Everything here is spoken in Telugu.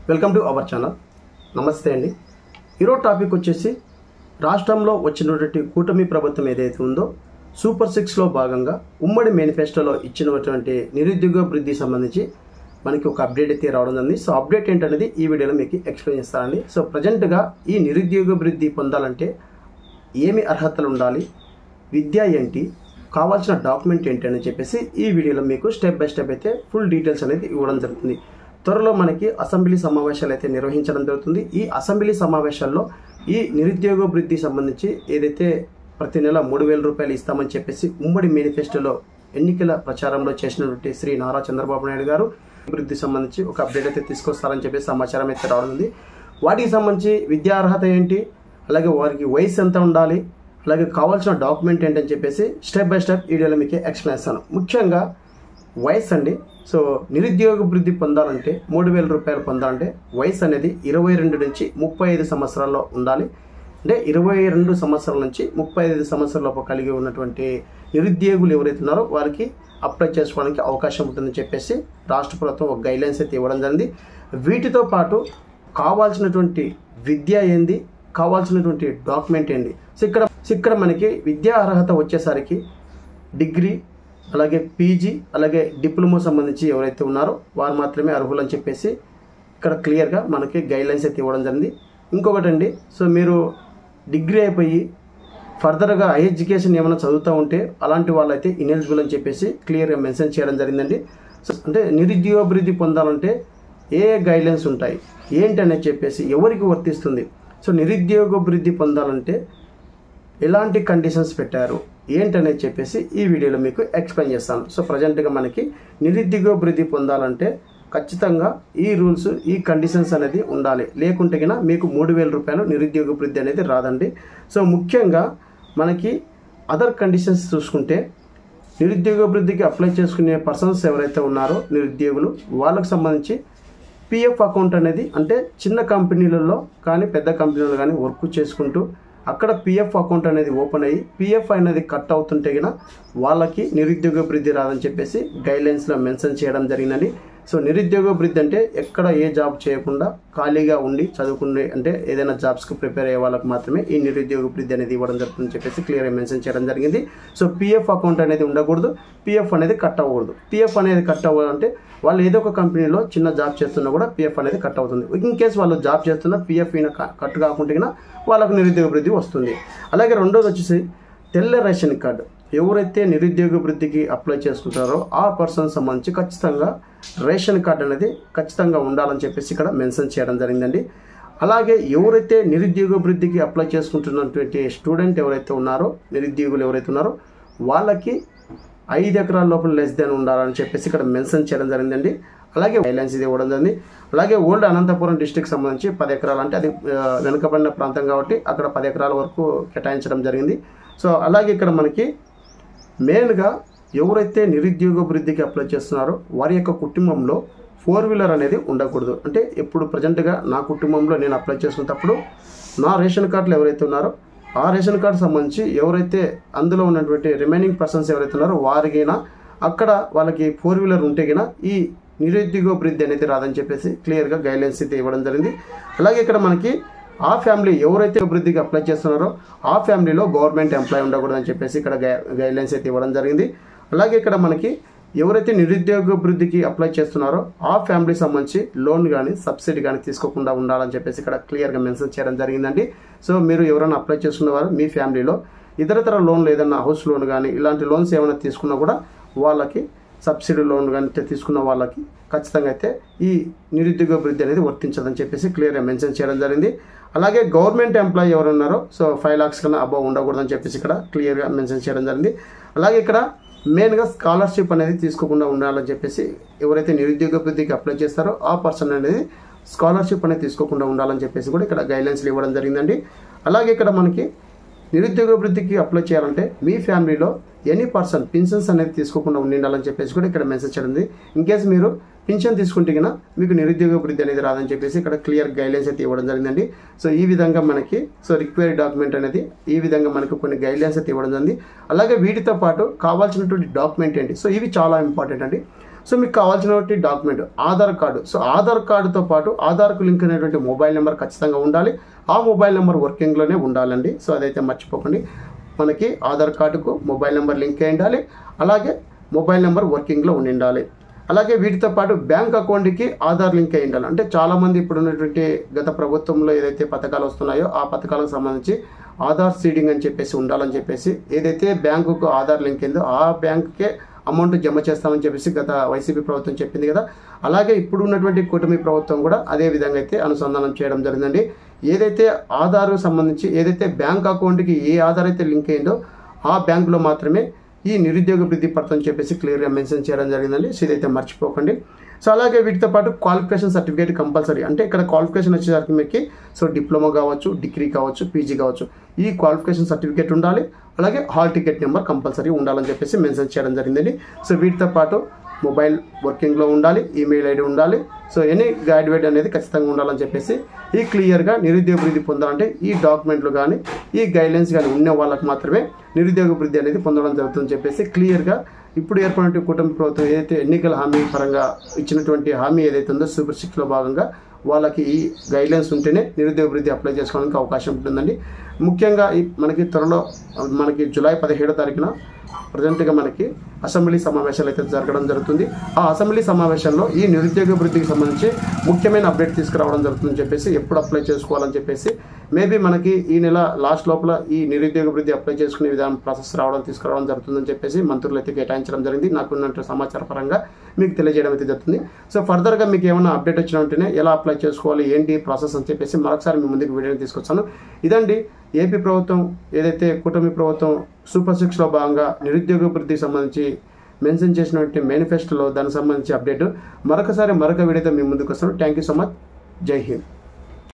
Welcome to our channel. నమస్తే అండి. ఈరోజు టాపిక్ వచ్చేసి రాష్ట్రంలో వచ్చినటువంటి కూటమి ప్రభుత్వం ఏదైతే ఉందో సూపర్ 6లో భాగంగా ఉమ్మడి మేనిఫెస్టోలో ఇచ్చినటువంటి నిరుద్యోగ వృద్ధి సంబంధించి మనకి ఒక అప్డేట్ అయితే రావడం జరిగింది. సో అప్డేట్ ఏంటనేది ఈ వీడియోలో మీకు ఎక్స్ప్లెయిన్ చేస్తానండి. సో ప్రజెంట్గా ఈ నిరుద్యోగ వృద్ధి పొందాలంటే ఏమి అర్హతలు ఉండాలి, విద్య ఏంటి, కావాల్సిన డాక్యుమెంట్ ఏంటి అని చెప్పేసి ఈ వీడియోలో మీకు స్టెప్ బై స్టెప్ అయితే ఫుల్ డీటెయిల్స్ అనేది ఇవ్వడం జరుగుతుంది. త్వరలో మనకి అసెంబ్లీ సమావేశాలు అయితే నిర్వహించడం జరుగుతుంది. ఈ అసెంబ్లీ సమావేశాల్లో ఈ నిరుద్యోగ వృద్ధి సంబంధించి ఏదైతే ప్రతి నెల 3,000 రూపాయలు ఇస్తామని చెప్పేసి ఉమ్మడి మేనిఫెస్టోలో ఎన్నికల ప్రచారంలో చేసినటువంటి శ్రీ నారా చంద్రబాబు నాయుడు గారు వృద్ధి సంబంధించి ఒక అప్డేట్ అయితే తీసుకొస్తారని చెప్పేసి సమాచారం అయితే రావడం ఉంది. వాటికి సంబంధించి విద్యా అర్హత ఏంటి, అలాగే వారికి వయసు ఎంత ఉండాలి, అలాగే కావాల్సిన డాక్యుమెంట్ ఏంటని చెప్పేసి స్టెప్ బై స్టెప్ వీడియోలో మీకు ఎక్స్ప్లెయిన్ చేస్తాను. ముఖ్యంగా వయసు అండి. సో నిరుద్యోగ వృద్ధి పొందాలంటే 3,000 రూపాయలు పొందాలంటే వయసు అనేది 22 నుంచి 35 సంవత్సరాల్లో ఉండాలి. అంటే 22 సంవత్సరాల నుంచి 35 సంవత్సరాల కలిగి ఉన్నటువంటి నిరుద్యోగులు ఎవరైతే ఉన్నారో వారికి అప్లై చేసుకోవడానికి అవకాశం ఉంటుందని చెప్పేసి రాష్ట్ర ప్రభుత్వం ఒక గైడ్లైన్స్ అయితే ఇవ్వడం జరిగింది. వీటితో పాటు కావాల్సినటువంటి విద్య ఏంది, కావాల్సినటువంటి డాక్యుమెంట్ ఏంటి. సో ఇక్కడ మనకి విద్యా అర్హత వచ్చేసరికి డిగ్రీ, అలాగే పీజీ, అలాగే డిప్లొమా సంబంధించి ఎవరైతే ఉన్నారో వారు మాత్రమే అర్హులు అని చెప్పేసి ఇక్కడ క్లియర్గా మనకి గైడ్లైన్స్ అయితే ఇవ్వడం జరిగింది. ఇంకొకటి అండి, సో మీరు డిగ్రీ అయిపోయి ఫర్దర్గా హై ఎడ్యుకేషన్ ఏమైనా చదువుతూ ఉంటే అలాంటి వాళ్ళైతే ఇనెలిజిబుల్ అని చెప్పేసి క్లియర్గా మెన్షన్ చేయడం జరిగిందండి. సో అంటే నిరుద్యోగ అభివృద్ధి పొందాలంటే ఏ గైడ్లైన్స్ ఉంటాయి ఏంటి అనేది చెప్పేసి ఎవరికి వర్తిస్తుంది, సో నిరుద్యోగ అభివృద్ధి పొందాలంటే ఎలాంటి కండిషన్స్ పెట్టారు ఏంటనేది చెప్పేసి ఈ వీడియోలో మీకు ఎక్స్ప్లెయిన్ చేస్తాను. సో ప్రజెంట్గా మనకి నిరుద్యోగ అభివృద్ధి పొందాలంటే ఖచ్చితంగా ఈ రూల్స్, ఈ కండిషన్స్ అనేది ఉండాలి. లేకుంటే కన్నా మీకు 3,000 రూపాయలు నిరుద్యోగ వృద్ధి అనేది రాదండి. సో ముఖ్యంగా మనకి అదర్ కండిషన్స్ చూసుకుంటే నిరుద్యోగ వృద్ధికి అప్లై చేసుకునే పర్సన్స్ ఎవరైతే ఉన్నారో నిరుద్యోగులు వాళ్ళకు సంబంధించి పిఎఫ్ అకౌంట్ అనేది, అంటే చిన్న కంపెనీలలో కానీ పెద్ద కంపెనీలలో కానీ వర్క్ చేసుకుంటూ అక్కడ పిఎఫ్ అకౌంట్ అనేది ఓపెన్ అయ్యి పిఎఫ్ అనేది కట్ అవుతుంటే కన్నా వాళ్ళకి నిరుద్యోగ వృద్ధి రాదని చెప్పేసి గైడ్లైన్స్లో మెన్షన్ చేయడం జరిగిందండి. సో నిరుద్యోగ వృద్ధి అంటే ఎక్కడ ఏ జాబ్ చేయకుండా ఖాళీగా ఉండి చదువుకునే, అంటే ఏదైనా జాబ్స్కి ప్రిపేర్ అయ్యే వాళ్ళకి మాత్రమే ఈ నిరుద్యోగ వృద్ధి అనేది ఇవ్వడం జరుగుతుందని చెప్పేసి క్లియర్గా మెన్షన్ చేయడం జరిగింది. సో పిఎఫ్ అకౌంట్ అనేది ఉండకూడదు, పిఎఫ్ అనేది కట్ అవ్వకూడదు. పిఎఫ్ అనేది కట్ అవ్వాలంటే వాళ్ళు ఏదో ఒక కంపెనీలో చిన్న జాబ్ చేస్తున్నా కూడా పిఎఫ్ అనేది కట్ అవుతుంది. ఇన్ కేసు వాళ్ళు జాబ్ చేస్తున్నా పిఎఫ్ కట్ కాకుండా వాళ్ళకు నిరుద్యోగ వృద్ధి వస్తుంది. అలాగే రెండోది వచ్చేసి తెల్ల రేషన్ కార్డు. ఎవరైతే నిరుద్యోగ వృద్ధికి అప్లై చేసుకుంటారో ఆ పర్సన్ సంబంధించి ఖచ్చితంగా రేషన్ కార్డు అనేది ఖచ్చితంగా ఉండాలని చెప్పేసి ఇక్కడ మెన్షన్ చేయడం జరిగిందండి. అలాగే ఎవరైతే నిరుద్యోగ వృద్ధికి అప్లై చేసుకుంటున్నటువంటి స్టూడెంట్ ఎవరైతే ఉన్నారో, నిరుద్యోగులు ఎవరైతే ఉన్నారో వాళ్ళకి 5 ఎకరాల లోపల లెస్ దెన్ ఉండాలని చెప్పేసి ఇక్కడ మెన్షన్ చేయడం జరిగిందండి. అలాగే గైడ్లైన్స్ ఇది ఇవ్వడం జరిగింది. అలాగే ఓల్డ్ అనంతపురం డిస్ట్రిక్ట్ సంబంధించి 10 ఎకరాలు, అంటే అది వెనుకబడిన ప్రాంతం కాబట్టి అక్కడ 10 ఎకరాల వరకు కేటాయించడం జరిగింది. సో అలాగే ఇక్కడ మనకి మెయిన్గా ఎవరైతే నిరుద్యోగ వృద్ధికి అప్లై చేస్తున్నారో వారి యొక్క కుటుంబంలో 4-వీలర్ అనేది ఉండకూడదు. అంటే ఇప్పుడు ప్రజెంట్గా నా కుటుంబంలో నేను అప్లై చేసుకున్నప్పుడు నా రేషన్ కార్డులు ఎవరైతే ఉన్నారో ఆ రేషన్ కార్డు సంబంధించి ఎవరైతే అందులో ఉన్నటువంటి రిమైనింగ్ పర్సన్స్ ఎవరైతే ఉన్నారో వారికైనా అక్కడ వాళ్ళకి 4-వీలర్ ఉంటే గినా ఈ నిరుద్యోగ వృద్ధి అనేది రాదని చెప్పేసి క్లియర్గా గైడ్లైన్స్ అయితే ఇవ్వడం జరిగింది. అలాగే ఇక్కడ మనకి ఆ ఫ్యామిలీ ఎవరైతే అభివృద్ధికి అప్లై చేస్తున్నారో ఆ ఫ్యామిలీలో గవర్నమెంట్ ఎంప్లాయీ ఉండకూడదని చెప్పేసి ఇక్కడ గైడ్లైన్స్ అయితే ఇవ్వడం జరిగింది. అలాగే ఇక్కడ మనకి ఎవరైతే నిరుద్యోగ అభివృద్ధికి అప్లై చేస్తున్నారో ఆ ఫ్యామిలీ సంబంధించి లోన్ కానీ సబ్సిడీ కానీ తీసుకోకుండా ఉండాలని చెప్పేసి ఇక్కడ క్లియర్గా మెన్షన్ చేయడం జరిగిందండి. సో మీరు ఎవరైనా అప్లై చేసుకున్నవారు మీ ఫ్యామిలీలో ఇతరతర లోన్లు ఏదైనా హౌస్ లోన్ కానీ ఇలాంటి లోన్స్ ఏమైనా తీసుకున్నా కూడా వాళ్ళకి సబ్సిడీ లోన్ కానీ తీసుకున్న వాళ్ళకి ఖచ్చితంగా అయితే ఈ నిరుద్యోగ వృద్ధి అనేది వర్తించదని చెప్పేసి క్లియర్గా మెన్షన్ చేయడం జరిగింది. అలాగే గవర్నమెంట్ ఎంప్లాయీ ఎవరు ఉన్నారో సో 5 lakhs కన్నా అబౌవ్ ఉండకూడదని చెప్పేసి ఇక్కడ క్లియర్గా మెన్షన్ చేయడం జరిగింది. అలాగే ఇక్కడ మెయిన్గా స్కాలర్షిప్ అనేది తీసుకోకుండా ఉండాలని చెప్పేసి ఎవరైతే నిరుద్యోగ వృద్ధికి అప్లై చేస్తారో ఆ పర్సన్ అనేది స్కాలర్షిప్ అనేది తీసుకోకుండా ఉండాలని చెప్పేసి కూడా ఇక్కడ గైడ్లైన్స్లు ఇవ్వడం జరిగిందండి. అలాగే ఇక్కడ మనకి నిరుద్యోగ వృద్ధికి అప్లై చేయాలంటే మీ ఫ్యామిలీలో ఎనీ పర్సన్ పింఛన్స్ అనేది తీసుకోకుండా ఉండాలని చెప్పేసి కూడా ఇక్కడ మెసేజ్ చేయండి. ఇన్ కేసు మీరు పింఛన్ తీసుకుంటే కన్నా మీకు నిరుద్యోగ వృద్ధి అనేది రాదని చెప్పేసి ఇక్కడ క్లియర్ గైడ్లైన్స్ అయితే ఇవ్వడం జరిగిందండి. సో ఈ విధంగా మనకి రిక్వైర్డ్ డాక్యుమెంట్ అనేది ఈ విధంగా మనకు కొన్ని గైడ్లైన్స్ అయితే ఇవ్వడం జరిగింది. అలాగే వీటితో పాటు కావాల్సినటువంటి డాక్యుమెంట్ ఏంటి, సో ఇవి చాలా ఇంపార్టెంట్ అండి. సో మీకు కావాల్సినటువంటి document Aadhaar card. So Aadhaar కార్డుతో పాటు ఆధార్కు లింక్ అయినటువంటి మొబైల్ నెంబర్ ఖచ్చితంగా ఉండాలి. ఆ మొబైల్ నెంబర్ వర్కింగ్లోనే ఉండాలండి. సో అదైతే మర్చిపోకండి. మనకి ఆధార్ కార్డుకు మొబైల్ నెంబర్ లింక్ అయి ఉండాలి, అలాగే మొబైల్ నెంబర్ వర్కింగ్లో ఉండాలి. అలాగే వీటితో పాటు బ్యాంక్ అకౌంట్కి ఆధార్ లింక్ అయి ఉండాలి. అంటే చాలామంది ఇప్పుడు ఉన్నటువంటి గత ప్రభుత్వంలో ఏదైతే పథకాలు వస్తున్నాయో ఆ పథకాలకు సంబంధించి ఆధార్ సీడింగ్ అని చెప్పేసి ఉండాలని చెప్పేసి, ఏదైతే బ్యాంకుకు ఆధార్ లింక్ అయిందో ఆ బ్యాంకుకే అమౌంట్ జమ చేస్తామని చెప్పేసి గత వైసీపీ ప్రభుత్వం చెప్పింది కదా. అలాగే ఇప్పుడు ఉన్నటువంటి కూటమి ప్రభుత్వం కూడా అదే విధంగా అయితే అనుసంధానం చేయడం జరిగిందండి. ఏదైతే ఆధార్ సంబంధించి ఏదైతే బ్యాంక్ అకౌంట్కి ఏ ఆధార్ అయితే లింక్ అయిందో ఆ బ్యాంకులో మాత్రమే ఈ నిరుద్యోగ వృద్ధి పడుతుందని చెప్పేసి క్లియర్గా మెన్షన్ చేయడం జరిగిందండి. సో ఇదైతే మర్చిపోకండి. సో అలాగే వీటితో పాటు క్వాలిఫికేషన్ సర్టిఫికేట్ కంపల్సరీ. అంటే ఇక్కడ క్వాలిఫికేషన్ వచ్చేసరికి మీకు సో డిప్లొమా కావచ్చు, డిగ్రీ కావచ్చు, పీజీ కావచ్చు, ఈ క్వాలిఫికేషన్ సర్టిఫికేట్ ఉండాలి. అలాగే హాల్ టికెట్ నెంబర్ కంపల్సరీ ఉండాలని చెప్పేసి మెన్షన్ చేయడం జరిగిందండి. సో వీటితో పాటు మొబైల్ వర్కింగ్లో ఉండాలి, ఈమెయిల్ ఐడి ఉండాలి. సో ఎనీ గ్రాడ్యుయేట్ అనేది ఖచ్చితంగా ఉండాలని చెప్పేసి ఈ క్లియర్గా నిరుద్యోగ వృద్ధి పొందాలంటే ఈ డాక్యుమెంట్లు కానీ ఈ గైడ్లైన్స్ కానీ ఉన్న వాళ్ళకి మాత్రమే నిరుద్యోగ వృద్ధి అనేది పొందడం జరుగుతుందని చెప్పేసి క్లియర్గా ఇప్పుడు ఏర్పడినటువంటి కూటమి ప్రభుత్వం ఏదైతే ఎన్నికల హామీ పరంగా ఇచ్చినటువంటి హామీ ఏదైతే ఉందో సూపర్ 6లో భాగంగా వాళ్ళకి ఈ గైడ్లైన్స్ ఉంటేనే నిరుద్యోగ వృద్ధి అప్లై చేసుకోవడానికి అవకాశం ఉంటుందండి. ముఖ్యంగా మనకి త్వరలో మనకి జూలై 17వ తారీఖున ప్రజెంట్గా మనకి అసెంబ్లీ సమావేశాలు అయితే జరగడం జరుగుతుంది. ఆ అసెంబ్లీ సమావేశంలో ఈ నిరుద్యోగ వృద్ధికి సంబంధించి ముఖ్యమైన అప్డేట్ తీసుకురావడం జరుగుతుందని చెప్పేసి, ఎప్పుడు అప్లై చేసుకోవాలని చెప్పేసి మేబీ మనకి ఈ నెల లాస్ట్ లోపల ఈ నిరుద్యోగ వృద్ధి అప్లై చేసుకునే విధానం ప్రాసెస్ తీసుకురావడం జరుగుతుందని చెప్పేసి మంత్రులు అయితే కేటాయించడం జరిగింది. నాకున్నట్టు సమాచార పరంగా మీకు తెలియజేయడం అయితే జరుగుతుంది. సో ఫర్దర్గా మీకు ఏమైనా అప్డేట్ వచ్చిన వెంటనే ఎలా అప్లై చేసుకోవాలి ఏంటి ప్రాసెస్ అని చెప్పేసి మరొకసారి మీ ముందుకు వీడియోని తీసుకొచ్చాను. ఇదండి ఏపీ ప్రభుత్వం ఏదైతే కూటమి ప్రభుత్వం సూపర్ 6లో భాగంగా నిరుద్యోగ వృద్ధికి సంబంధించి మెన్షన్ చేసినటువంటి మేనిఫెస్టోలో దానికి సంబంధించి అప్డేట్. మరొక వీడియోతో మీ ముందుకు వస్తాను. Thank you so much. జై హింద్.